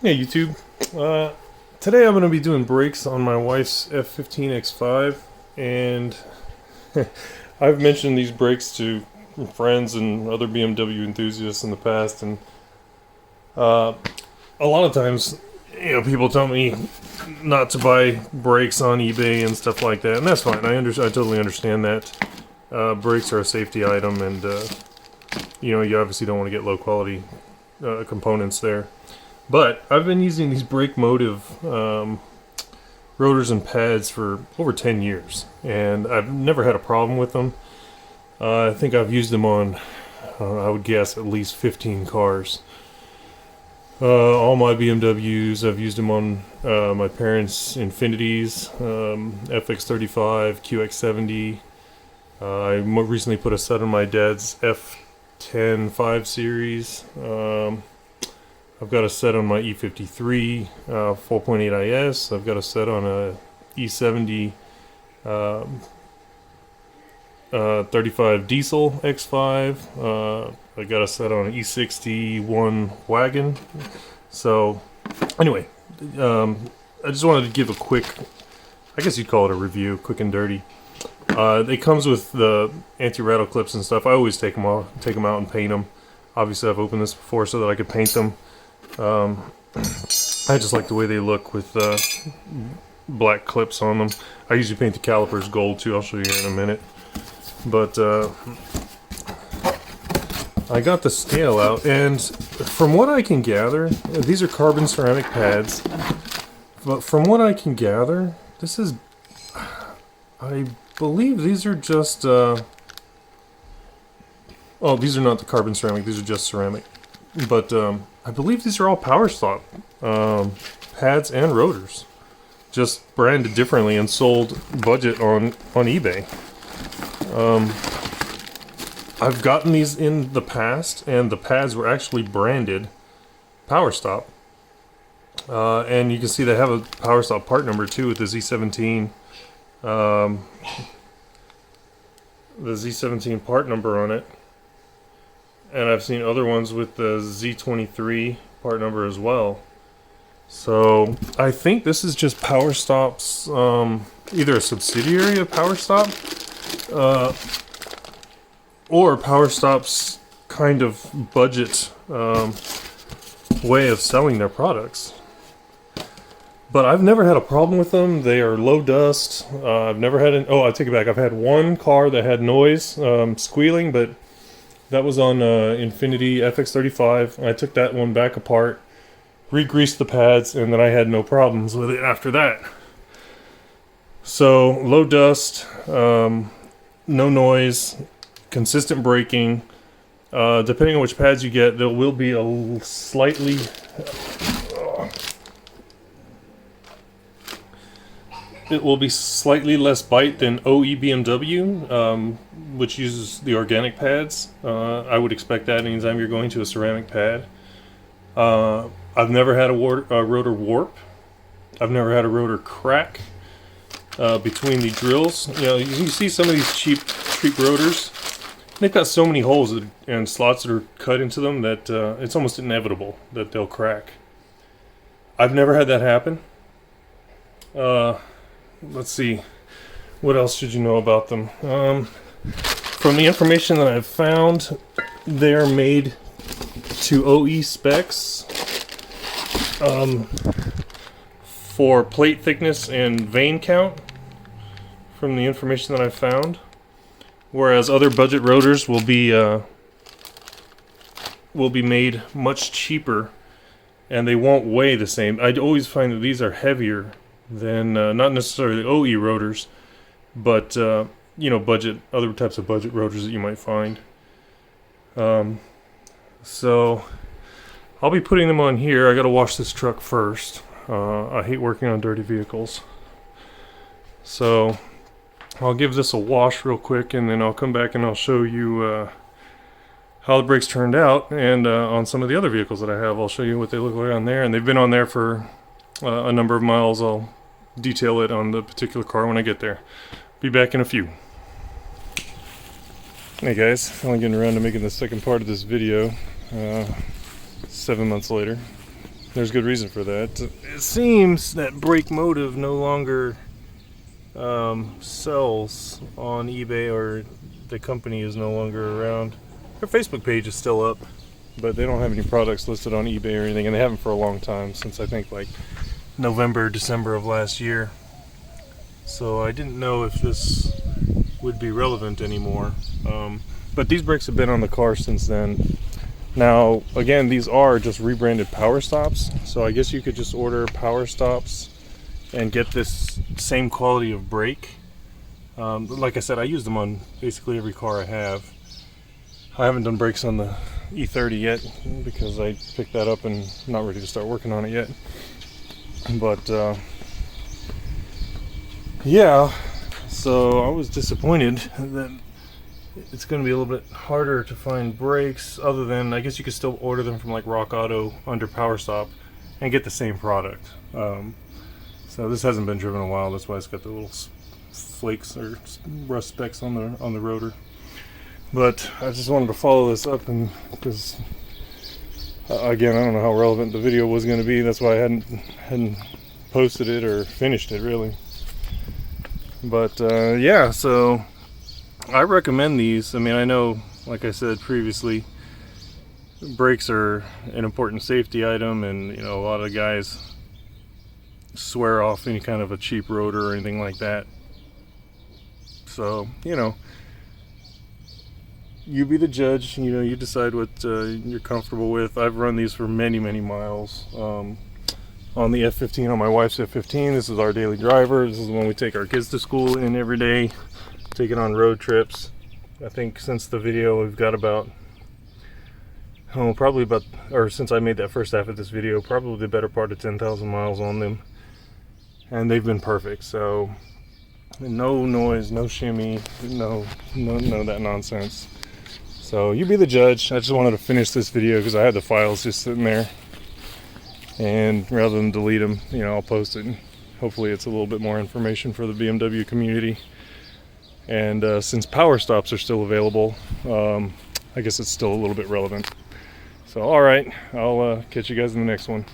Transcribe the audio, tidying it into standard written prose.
Hey YouTube. Today I'm going to be doing brakes on my wife's F15X5, and I've mentioned these brakes to friends and other BMW enthusiasts in the past, and a lot of times, people tell me not to buy brakes on eBay and stuff like that, and that's fine. I totally understand that. Brakes are a safety item, and you obviously don't want to get low quality components there. But I've been using these BrakeMotive rotors and pads for over 10 years, and I've never had a problem with them. I think I've used them on, I would guess, at least 15 cars. All my BMWs, I've used them on my parents' Infinities, FX35, QX70. I more recently put a set on my dad's F10 5 Series. I've got a set on my E53 4.8 IS. I've got a set on a E70 35 diesel X5. I got a set on an E61 wagon. So anyway, I just wanted to give a quick, I guess you'd call it a review, quick and dirty. It comes with the anti-rattle clips and stuff. I always take them out and paint them. Obviously I've opened this before so that I could paint them. I just like the way they look with black clips on them. I usually paint the calipers gold too. I'll show you here in a minute. But I got the scale out, and from what I can gather, these are carbon ceramic pads. But from what I can gather, this is, I believe these are just, oh, these are not the carbon ceramic, these are just ceramic. But I believe these are all power stop pads and rotors, just branded differently and sold budget on eBay. I've gotten these in the past, and the pads were actually branded power stop, and you can see they have a power stop part number too with the Z17, the Z17 part number on it. And I've seen other ones with the Z23 part number as well. So I think this is just Power Stop's, either a subsidiary of Power Stop, or Power Stop's kind of budget way of selling their products. But I've never had a problem with them. They are low dust. I've never had I take it back. I've had one car that had noise, squealing, but that was on Infinity FX35. I took that one back apart, re-greased the pads, and then I had no problems with it after that. So, low dust, no noise, consistent braking. Depending on which pads you get, there will be a slightly... It will be slightly less bite than OE BMW, which uses the organic pads. I would expect that anytime you're going to a ceramic pad. I've never had a rotor warp. I've never had a rotor crack between the drills. You see some of these cheap rotors. They've got so many holes and slots that are cut into them that it's almost inevitable that they'll crack. I've never had that happen. Let's see, what else should you know about them? From the information that I've found, they're made to OE specs for plate thickness and vane count, from the information that I've found. Whereas other budget rotors will be made much cheaper, and they won't weigh the same. I always find that these are heavier than not necessarily OE rotors, but budget, other types of budget rotors that you might find. So I'll be putting them on here. I got to wash this truck first. I hate working on dirty vehicles, so I'll give this a wash real quick, and then I'll come back and I'll show you how the brakes turned out. And on some of the other vehicles that I have, I'll show you what they look like on there, and they've been on there for a number of miles. I'll detail it on the particular car when I get there. Be back in a few. Hey guys, only getting around to making the second part of this video 7 months later. There's good reason for that. It seems that BrakeMotive no longer sells on eBay, or the company is no longer around. Their Facebook page is still up, but they don't have any products listed on eBay or anything, and they haven't for a long time, since I think like November, December of last year. So I didn't know if this would be relevant anymore. But these brakes have been on the car since then. Now, again, these are just rebranded power stops, so I guess you could just order power stops and get this same quality of brake. Like I said, I use them on basically every car I have. I haven't done brakes on the E30 yet because I picked that up and I'm not ready to start working on it yet. But yeah, so I was disappointed that it's going to be a little bit harder to find brakes, other than I guess you could still order them from like Rock Auto under Power Stop and get the same product. So this hasn't been driven in a while, that's why it's got the little flakes or rust specks on the rotor. But I just wanted to follow this up, and because again, I don't know how relevant the video was going to be, that's why I hadn't posted it or finished it really. But yeah, so I recommend these. I mean, I know, like I said previously, brakes are an important safety item, and you know, a lot of guys swear off any kind of a cheap rotor or anything like that. So, you know, you be the judge. You know, you decide what you're comfortable with. I've run these for many miles on the F15, on my wife's F15. This is our daily driver. This is the one we take our kids to school in every day. Take it on road trips. I think since the video we've got about, since I made that first half of this video, probably the better part of 10,000 miles on them, and they've been perfect. So no noise, no shimmy, no none of that nonsense. So you be the judge. I just wanted to finish this video because I had the files just sitting there, and rather than delete them, you know, I'll post it. Hopefully it's a little bit more information for the BMW community. And since power stops are still available, I guess it's still a little bit relevant. So, all right, I'll catch you guys in the next one.